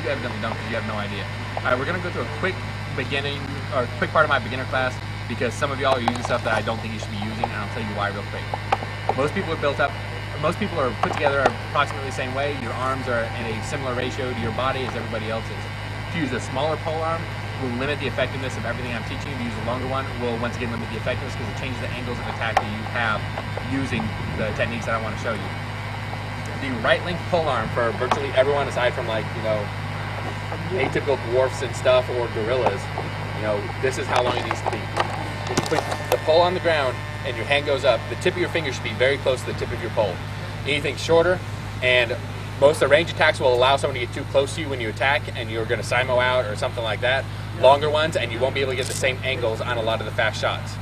you evidently don't because you have no idea. All right, we're gonna go through a quick part of my beginner class because some of y'all are using stuff that I don't think you should be using, and I'll tell you why real quick. Most people are put together approximately the same way. Your arms are in a similar ratio to your body as everybody else's. If you use a smaller pole arm, will limit the effectiveness of everything I'm teaching you. To use a longer one will once again limit the effectiveness because it changes the angles of attack that you have using the techniques that I want to show you. The right length pole arm for virtually everyone aside from atypical dwarfs and stuff or gorillas, this is how long it needs to be. When you put the pole on the ground and your hand goes up, the tip of your finger should be very close to the tip of your pole. Anything shorter, and most of the range attacks will allow someone to get too close to you when you attack and you're going to simo out or something like that. Longer ones, and you won't be able to get the same angles on a lot of the fast shots.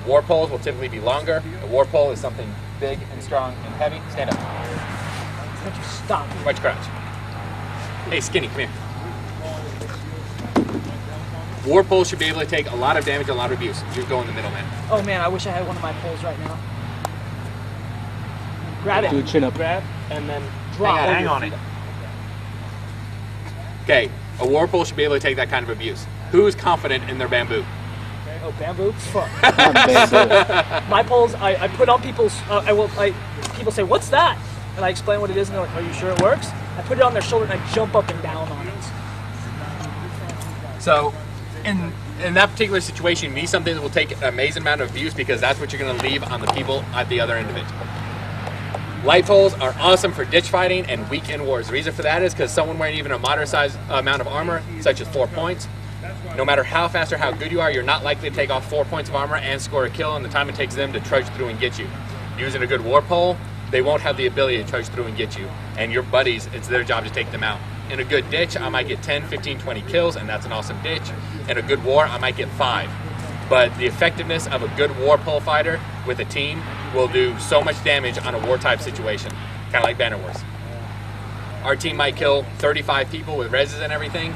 War poles will typically be longer. A war pole is something big and strong and heavy. Stand up. Why don't you stop? Watch crouch. Hey, Skinny, come here. War poles should be able to take a lot of damage and a lot of abuse. You go in the middle, man. Oh man, I wish I had one of my poles right now. Grab it. Do a chin up. Grab and then drop. Hang on it. Okay, a war pole should be able to take that kind of abuse. Who is confident in their bamboo? Oh, bamboo? Fuck. Bamboo. My poles, I put on people's. People say, "What's that?" And I explain what it is, and they're like, "Are you sure it works?" I put it on their shoulder and I jump up and down on it. So, in that particular situation, you need something that will take an amazing amount of abuse because that's what you're going to leave on the people at the other end of it. Light poles are awesome for ditch fighting and weekend wars. The reason for that is because someone wearing even a moderate sized amount of armor, such as 4 points, no matter how fast or how good you are, you're not likely to take off 4 points of armor and score a kill in the time it takes them to trudge through and get you. Using a good war pole, they won't have the ability to trudge through and get you. And your buddies, it's their job to take them out. In a good ditch, I might get 10, 15, 20 kills, and that's an awesome ditch. In a good war, I might get 5. But the effectiveness of a good war pole fighter with a team will do so much damage on a war type situation, kind of like banner wars. Our team might kill 35 people with reses and everything,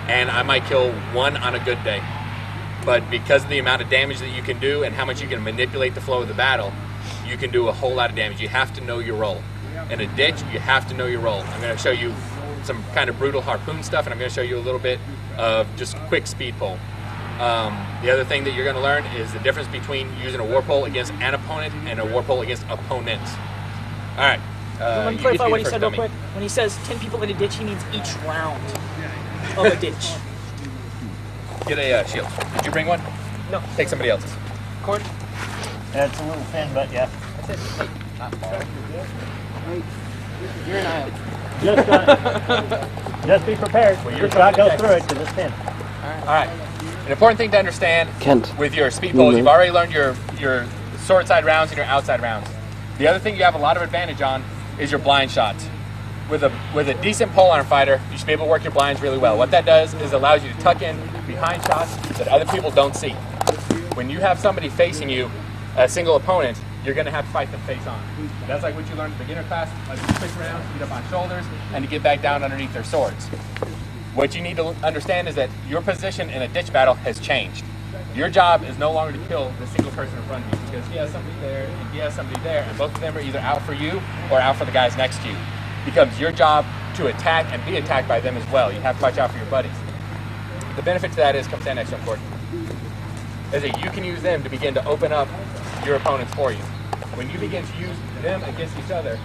and I might kill 1 on a good day. But because of the amount of damage that you can do and how much you can manipulate the flow of the battle, you can do a whole lot of damage. You have to know your role. In a ditch, you have to know your role. I'm going to show you some kind of brutal harpoon stuff, and I'm going to show you a little bit of just quick speed pole. The other thing that you're going to learn is the difference between using a war pole against an opponent and a war pole against opponents. All right. Let me clarify what he said real quick. When he says 10 people in a ditch, he means each round of a ditch. Get a shield. Did you bring one? No. Take somebody else's. Cord? Yeah, it's a little thin, but yeah. That's it. Not far. You're an island. Just be prepared. Well, Your shot goes through it because it's thin. All right. An important thing to understand Kent. with your speed poles, you've already learned your sword side rounds and your outside rounds. The other thing you have a lot of advantage on is your blind shots. With a decent polearm fighter, you should be able to work your blinds really well. What that does is allows you to tuck in behind shots that other people don't see. When you have somebody facing you, a single opponent, you're going to have to fight them face on. That's like what you learned in beginner class, like quick rounds, to get up on shoulders, and to get back down underneath their swords. What you need to understand is that your position in a ditch battle has changed. Your job is no longer to kill the single person in front of you because he has somebody there and he has somebody there, and both of them are either out for you or out for the guys next to you. It becomes your job to attack and be attacked by them as well. You have to watch out for your buddies. The benefit to that is, come stand next to him, Court, is that you can use them to begin to open up your opponents for you. When you begin to use them against each other,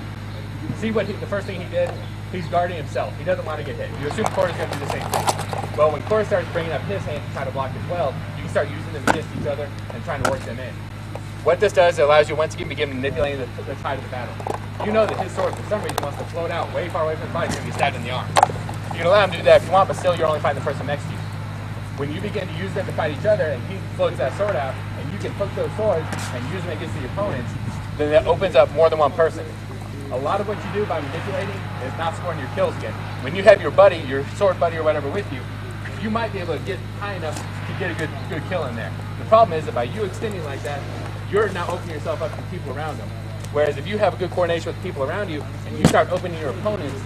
see what the first thing he did? He's guarding himself. He doesn't want to get hit. You assume Court is going to do the same thing. Well, when Court starts bringing up his hand to try to block as well, you can start using them against each other and trying to work them in. What this does, it allows you once again to begin manipulating the tide of the battle. You know that his sword, for some reason, wants to float out way far away from the fight. He's going to be stabbed in the arm. You can allow him to do that if you want, but still you're only fighting the person next to you. When you begin to use them to fight each other and he floats that sword out and you can hook those swords and use them against the opponents, then that opens up more than one person. A lot of what you do by manipulating is not scoring your kills again. When you have your buddy, your sword buddy or whatever with you, you might be able to get high enough to get a good kill in there. The problem is that by you extending like that, you're now opening yourself up to the people around them. Whereas if you have a good coordination with the people around you and you start opening your opponents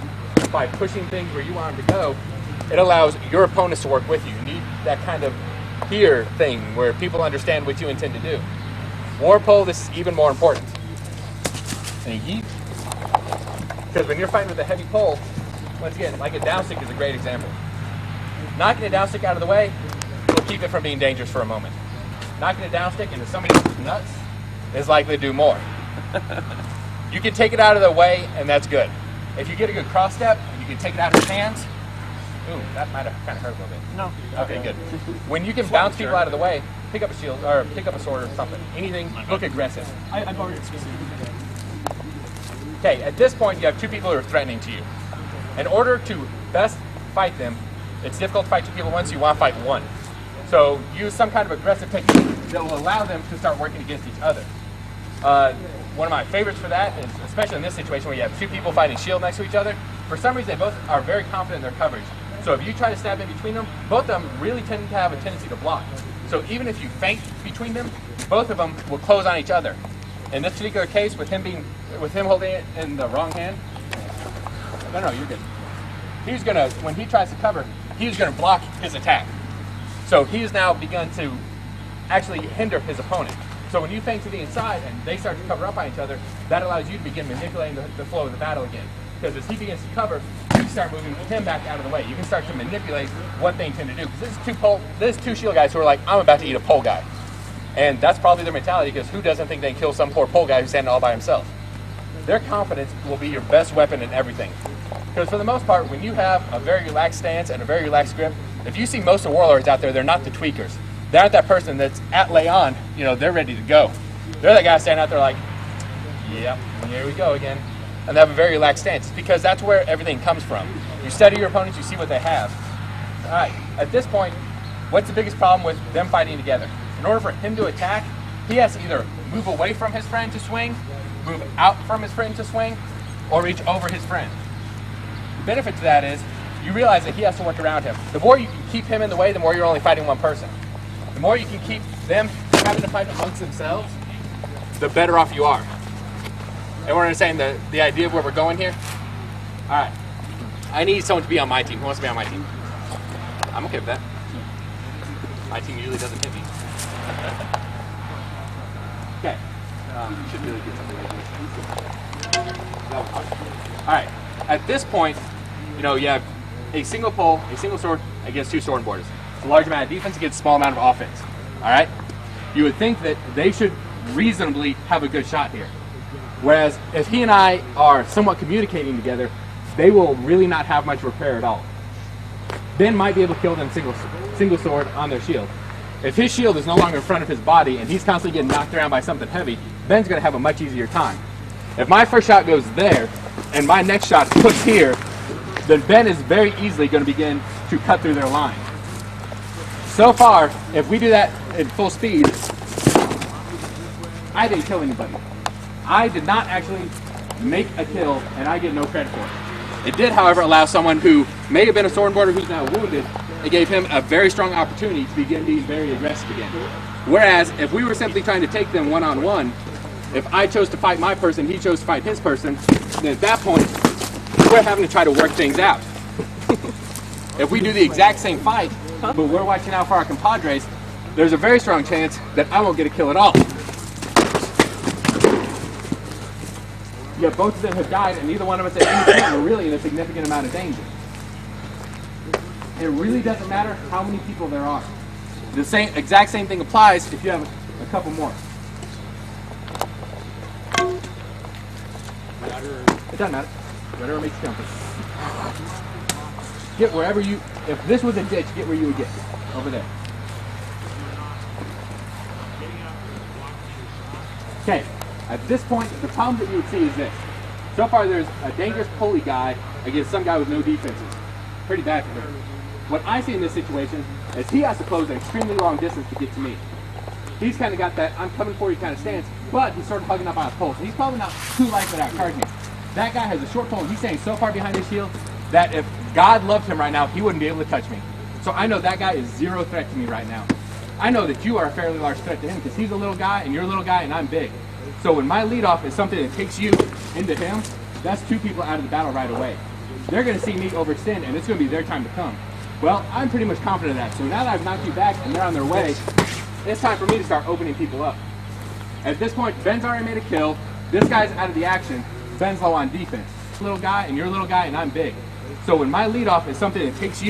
by pushing things where you want them to go, it allows your opponents to work with you. You need that kind of peer thing where people understand what you intend to do. War pole, this is even more important. And yeet. Because when you're fighting with a heavy pole, once again, like a down stick is a great example. Knocking a down stick out of the way will keep it from being dangerous for a moment. Knocking a down stick into somebody's nuts is likely to do more. You can take it out of the way, and that's good. If you get a good cross step, and you can take it out of his hands, ooh, that might have kind of hurt a little bit. No. Okay, good. When you can bounce people out of the way, pick up a shield, or pick up a sword or something. Anything, look aggressive. I borrowed it specifically. Okay, at this point, you have two people who are threatening to you. In order to best fight them, it's difficult to fight two people at once, you want to fight one. So use some kind of aggressive technique that will allow them to start working against each other. One of my favorites for that is, especially in this situation where you have two people fighting shield next to each other, for some reason they both are very confident in their coverage. So if you try to stab in between them, both of them really tend to have a tendency to block. So even if you feint between them, both of them will close on each other. In this particular case, with him holding it in the wrong hand, no, you're good. He's gonna, when he tries to cover, he's gonna block his attack. So he's now begun to actually hinder his opponent. So when you feint to the inside and they start to cover up on each other, that allows you to begin manipulating the flow of the battle again. Because as he begins to cover, you start moving him back out of the way. You can start to manipulate what they intend to do. Because this is two shield guys who are like, I'm about to eat a pole guy. And that's probably their mentality, because who doesn't think they can kill some poor pole guy who's standing all by himself? Their confidence will be your best weapon in everything. Because for the most part, when you have a very relaxed stance and a very relaxed grip, if you see most of the warlords out there, they're not the tweakers. They're not that person that's at lay on, they're ready to go. They're that guy standing out there like, yep, here we go again. And they have a very relaxed stance. It's because that's where everything comes from. You study your opponents, you see what they have. All right, at this point, what's the biggest problem with them fighting together? In order for him to attack, he has to either move away from his friend to swing, move out from his friend to swing, or reach over his friend. The benefit to that is you realize that he has to work around him. The more you can keep him in the way, the more you're only fighting one person. The more you can keep them having to fight amongst themselves, the better off you are. And we're understanding the idea of where we're going here? All right. I need someone to be on my team. Who wants to be on my team? I'm okay with that. My team usually doesn't hit me. Okay. You should really get something like this. All right. At this point, you have a single pole, a single sword against two sword borders. It's a large amount of defense against a small amount of offense. All right? You would think that they should reasonably have a good shot here. Whereas if he and I are somewhat communicating together, they will really not have much repair at all. Ben might be able to kill them single sword on their shield. If his shield is no longer in front of his body and he's constantly getting knocked around by something heavy, Ben's going to have a much easier time. If my first shot goes there and my next shot puts here, then Ben is very easily going to begin to cut through their line. So far, if we do that at full speed, I didn't kill anybody. I did not actually make a kill, and I get no credit for it. It did, however, allow someone who may have been a swordboarder who's now wounded, it gave him a very strong opportunity to begin being very aggressive again. Whereas, if we were simply trying to take them one-on-one, if I chose to fight my person, he chose to fight his person, then at that point, we're having to try to work things out. If we do the exact same fight, but we're watching out for our compadres, there's a very strong chance that I won't get a kill at all. Yet both of them have died, and neither one of us at any point are really in a significant amount of danger. It really doesn't matter how many people there are. The exact same thing applies if you have a couple more. It doesn't matter. Whatever makes you comfortable. Get wherever you, if this was a ditch, get where you would get. Over there. Okay, at this point, the problem that you would see is this. So far there's a dangerous pulley guy against some guy with no defenses. Pretty bad for him. What I see in this situation is he has to close an extremely long distance to get to me. He's kind of got that I'm coming for you kind of stance, but he's sort of hugging up on his pole. So he's probably not too likely to outcharge me. That guy has a short pole and he's standing so far behind his shield that if God loved him right now, he wouldn't be able to touch me. So I know that guy is zero threat to me right now. I know that you are a fairly large threat to him because he's a little guy and you're a little guy and I'm big. So when my leadoff is something that takes you into him, that's two people out of the battle right away. They're going to see me overextend and it's going to be their time to come. Well, I'm pretty much confident of that. So now that I've knocked you back and they're on their way, it's time for me to start opening people up. At this point, Ben's already made a kill. This guy's out of the action. Ben's low on defense. Little guy and you're a little guy and I'm big. So when my lead off is something that takes you